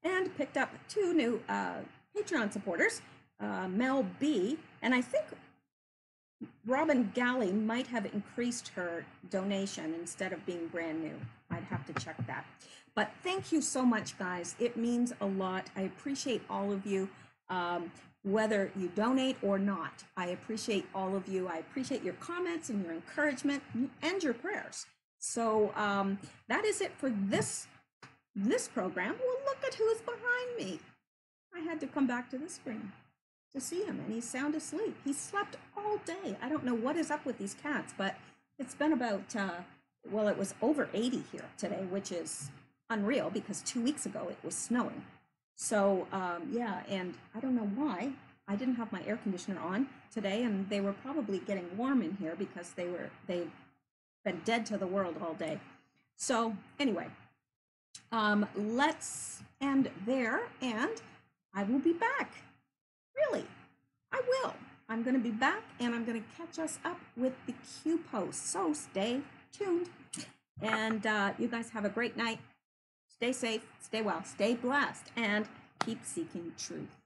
And picked up 2 new Patreon supporters, Mel B, and I think Robin Galley might have increased her donation instead of being brand new. I'd have to check that. But thank you so much, guys. It means a lot. I appreciate all of you, whether you donate or not. I appreciate all of you. I appreciate your comments and your encouragement and your prayers. So that is it for this program. Well, look at who's behind me. I had to come back to the screen to see him, and he's sound asleep. He slept all day. I don't know what is up with these cats, but it's been about, well, it was over 80 here today, which is unreal because 2 weeks ago it was snowing. So yeah, and I don't know why. I didn't have my air conditioner on today, and they were probably getting warm in here because they've been dead to the world all day. So anyway, let's end there, and I will be back. Really, I will. I'm going to be back, and I'm going to catch us up with the Q post. So stay tuned, and you guys have a great night. Stay safe, stay well, stay blessed, and keep seeking truth.